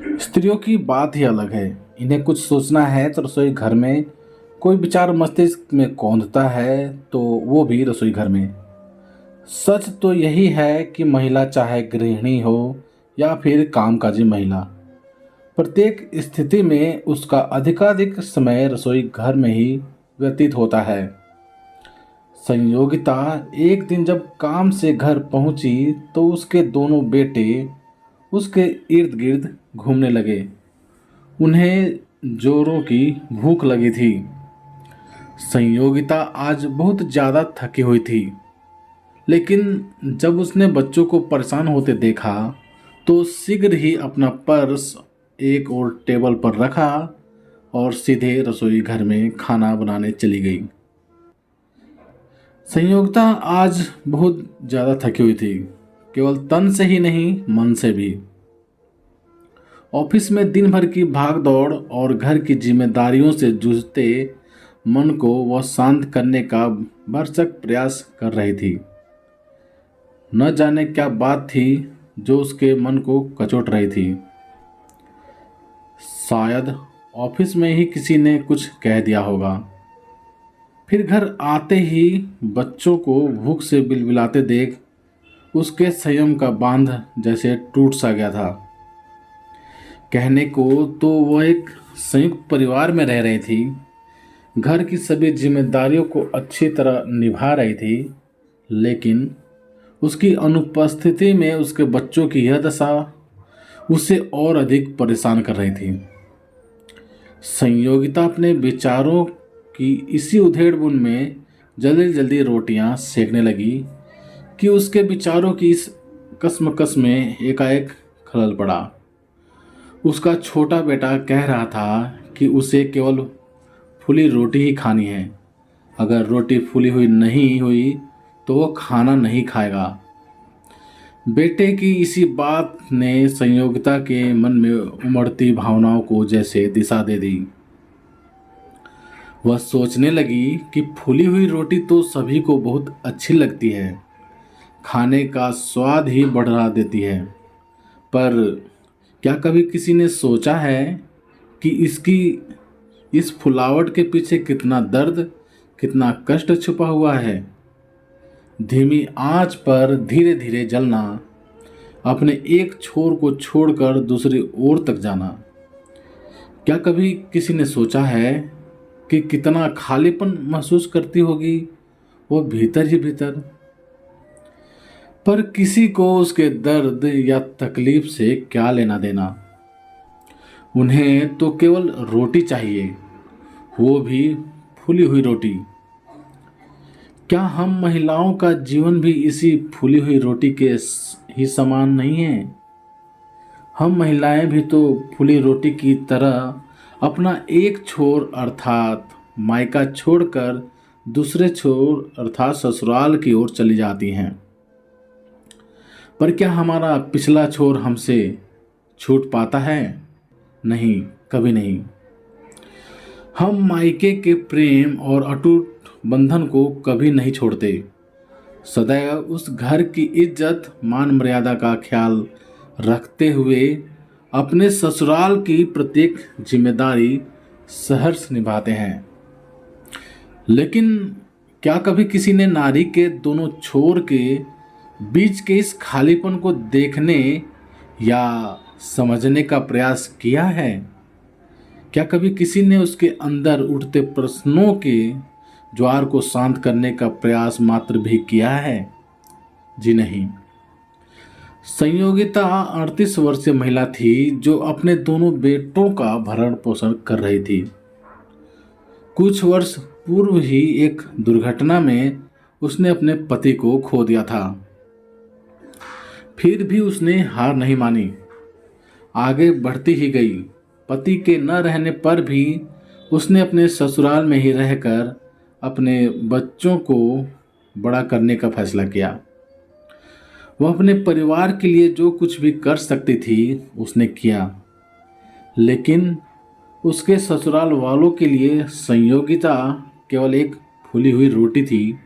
स्त्रियों की बात ही अलग है। इन्हें कुछ सोचना है तो रसोई घर में, कोई विचार मस्तिष्क में कौंधता है तो वो भी रसोई घर में। सच तो यही है कि महिला चाहे गृहिणी हो या फिर कामकाजी महिला, प्रत्येक स्थिति में उसका अधिकाधिक समय रसोई घर में ही व्यतीत होता है। संयोगिता एक दिन जब काम से घर पहुंची तो उसके दोनों बेटे उसके इर्द गिर्द घूमने लगे। उन्हें जोरों की भूख लगी थी। संयोगिता आज बहुत ज़्यादा थकी हुई थी, लेकिन जब उसने बच्चों को परेशान होते देखा तो शीघ्र ही अपना पर्स एक और टेबल पर रखा और सीधे रसोई घर में खाना बनाने चली गई। संयोगिता आज बहुत ज़्यादा थकी हुई थी, केवल तन से ही नहीं मन से भी। ऑफिस में दिन भर की भाग दौड़ और घर की जिम्मेदारियों से जूझते मन को वह शांत करने का भरसक प्रयास कर रही थी। न जाने क्या बात थी जो उसके मन को कचोट रही थी। शायद ऑफिस में ही किसी ने कुछ कह दिया होगा। फिर घर आते ही बच्चों को भूख से बिलबिलाते देख उसके संयम का बांध जैसे टूट सा गया था। कहने को तो वह एक संयुक्त परिवार में रह रही थी, घर की सभी जिम्मेदारियों को अच्छी तरह निभा रही थी, लेकिन उसकी अनुपस्थिति में उसके बच्चों की यह दशा उसे और अधिक परेशान कर रही थी। संयोगिता अपने विचारों की इसी उधेड़-बुन में जल्दी जल्दी रोटियां सेकने लगी कि उसके विचारों की इस कश्मकश में एकाएक खलल पड़ा। उसका छोटा बेटा कह रहा था कि उसे केवल फूली रोटी ही खानी है। अगर रोटी फूली हुई नहीं हुई तो वो खाना नहीं खाएगा। बेटे की इसी बात ने संयोगिता के मन में उमड़ती भावनाओं को जैसे दिशा दे दी। वह सोचने लगी कि फूली हुई रोटी तो सभी को बहुत अच्छी लगती है, खाने का स्वाद ही बढ़ा देती है, पर क्या कभी किसी ने सोचा है कि इसकी इस फुलावट के पीछे कितना दर्द, कितना कष्ट छुपा हुआ है। धीमी आंच पर धीरे धीरे जलना, अपने एक छोर को छोड़कर दूसरी ओर तक जाना। क्या कभी किसी ने सोचा है कि कितना खालीपन महसूस करती होगी वो भीतर ही भीतर। पर किसी को उसके दर्द या तकलीफ से क्या लेना देना। उन्हें तो केवल रोटी चाहिए, वो भी फूली हुई रोटी। क्या हम महिलाओं का जीवन भी इसी फूली हुई रोटी के ही समान नहीं है? हम महिलाएं भी तो फूली रोटी की तरह अपना एक छोर अर्थात मायका छोड़कर दूसरे छोर अर्थात ससुराल की ओर चली जाती हैं। पर क्या हमारा पिछला छोर हमसे छूट पाता है? नहीं, कभी नहीं। हम मायके के प्रेम और अटूट बंधन को कभी नहीं छोड़ते। सदैव उस घर की इज्जत मान मर्यादा का ख्याल रखते हुए अपने ससुराल की प्रत्येक जिम्मेदारी सहर्ष निभाते हैं। लेकिन क्या कभी किसी ने नारी के दोनों छोर के बीच के इस खालीपन को देखने या समझने का प्रयास किया है? क्या कभी किसी ने उसके अंदर उठते प्रश्नों के ज्वार को शांत करने का प्रयास मात्र भी किया है? जी नहीं। संयोगिता 38 वर्षीय महिला थी जो अपने दोनों बेटों का भरण पोषण कर रही थी। कुछ वर्ष पूर्व ही एक दुर्घटना में उसने अपने पति को खो दिया था। फिर भी उसने हार नहीं मानी, आगे बढ़ती ही गई। पति के न रहने पर भी उसने अपने ससुराल में ही रहकर अपने बच्चों को बड़ा करने का फैसला किया। वह अपने परिवार के लिए जो कुछ भी कर सकती थी उसने किया, लेकिन उसके ससुराल वालों के लिए संयोगिता केवल एक फूली हुई रोटी थी,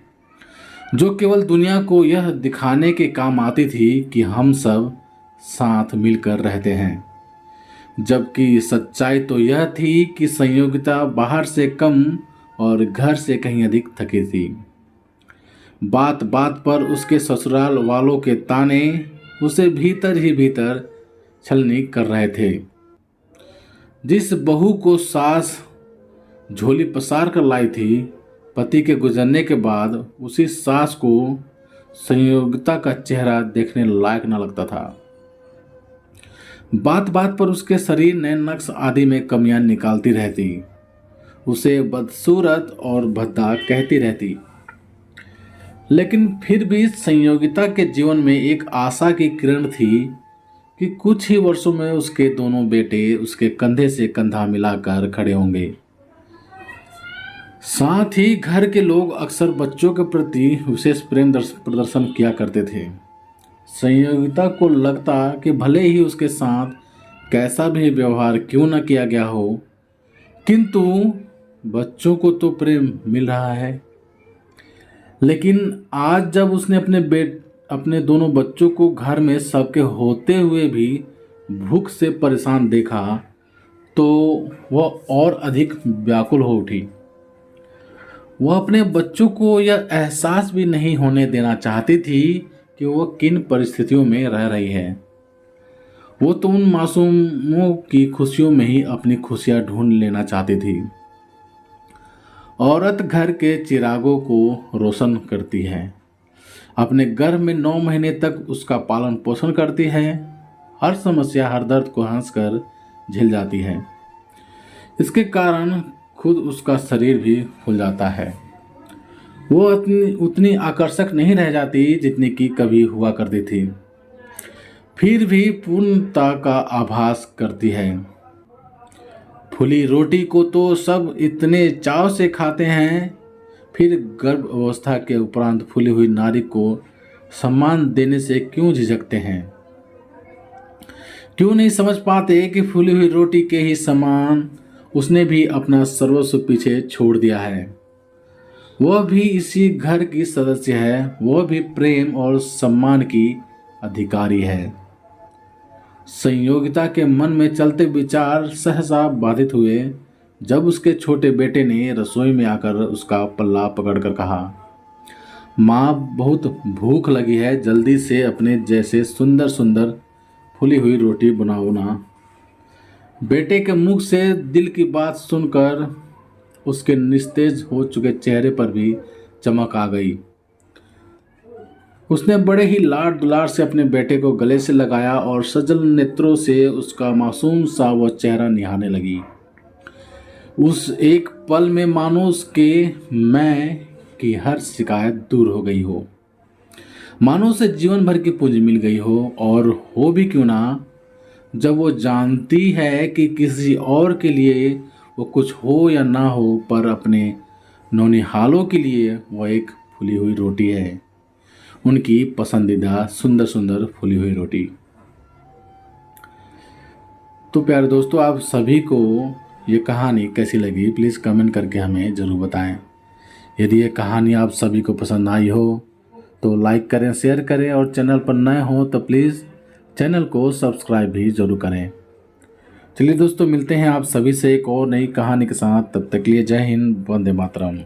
जो केवल दुनिया को यह दिखाने के काम आती थी कि हम सब साथ मिलकर रहते हैं। जबकि सच्चाई तो यह थी कि संयोगिता बाहर से कम और घर से कहीं अधिक थकी थी। बात बात पर उसके ससुराल वालों के ताने उसे भीतर ही भीतर छलनी कर रहे थे। जिस बहू को सास झोली पसार कर लाई थी, पति के गुजरने के बाद उसी सास को संयोगिता का चेहरा देखने लायक न लगता था। बात बात पर उसके शरीर ने नक्श आदि में कमियां निकालती रहती, उसे बदसूरत और भद्दा कहती रहती। लेकिन फिर भी संयोगिता के जीवन में एक आशा की किरण थी कि कुछ ही वर्षों में उसके दोनों बेटे उसके कंधे से कंधा मिलाकर खड़े होंगे। साथ ही घर के लोग अक्सर बच्चों के प्रति विशेष प्रेम प्रदर्शन किया करते थे। संयोगिता को लगता कि भले ही उसके साथ कैसा भी व्यवहार क्यों न किया गया हो, किंतु बच्चों को तो प्रेम मिल रहा है। लेकिन आज जब उसने अपने दोनों बच्चों को घर में सबके होते हुए भी भूख से परेशान देखा, तो वह और अधिक व्याकुल हो उठी। वह अपने बच्चों को यह एहसास भी नहीं होने देना चाहती थी कि वह किन परिस्थितियों में रह रही है। वो तो उन मासूमों की खुशियों में ही अपनी खुशियां ढूंढ लेना चाहती थी। औरत घर के चिरागों को रोशन करती है, अपने गर्भ में 9 महीने तक उसका पालन पोषण करती है, हर समस्या हर दर्द को हंसकर झेल जाती है। इसके कारण खुद उसका शरीर भी फूल जाता है। वो उतनी आकर्षक नहीं रह जाती जितनी कि कभी हुआ करती थी, फिर भी पूर्णता का आभास करती है। फूली रोटी को तो सब इतने चाव से खाते हैं, फिर गर्भ अवस्था के उपरांत फूली हुई नारी को सम्मान देने से क्यों झिझकते हैं? क्यों नहीं समझ पाते कि फूली हुई रोटी के ही समान उसने भी अपना सर्वस्व पीछे छोड़ दिया है। वह भी इसी घर की सदस्य है, वह भी प्रेम और सम्मान की अधिकारी है। संयोगिता के मन में चलते विचार सहसा बाधित हुए जब उसके छोटे बेटे ने रसोई में आकर उसका पल्ला पकड़कर कहा, माँ बहुत भूख लगी है, जल्दी से अपने जैसे सुंदर सुंदर फूली हुई रोटी बनाओ ना। बेटे के मुख से दिल की बात सुनकर उसके निस्तेज हो चुके चेहरे पर भी चमक आ गई। उसने बड़े ही लाड दुलार से अपने बेटे को गले से लगाया और सजल नेत्रों से उसका मासूम सा वह चेहरा निहारने लगी। उस एक पल में मानो उसके मैं की हर शिकायत दूर हो गई हो, मानो उसे जीवन भर की पूंजी मिल गई हो। और हो भी क्यों ना, जब वो जानती है कि किसी और के लिए वो कुछ हो या ना हो, पर अपने नौनिहालों के लिए वह एक फूली हुई रोटी है, उनकी पसंदीदा सुंदर सुंदर फूली हुई रोटी। तो प्यारे दोस्तों, आप सभी को ये कहानी कैसी लगी प्लीज़ कमेंट करके हमें ज़रूर बताएं। यदि ये कहानी आप सभी को पसंद आई हो तो लाइक करें, शेयर करें, और चैनल पर नए हो तो प्लीज़ चैनल को सब्सक्राइब भी ज़रूर करें। चलिए दोस्तों, मिलते हैं आप सभी से एक और नई कहानी के साथ। तब तक के लिए जय हिंद, वंदे मातरम।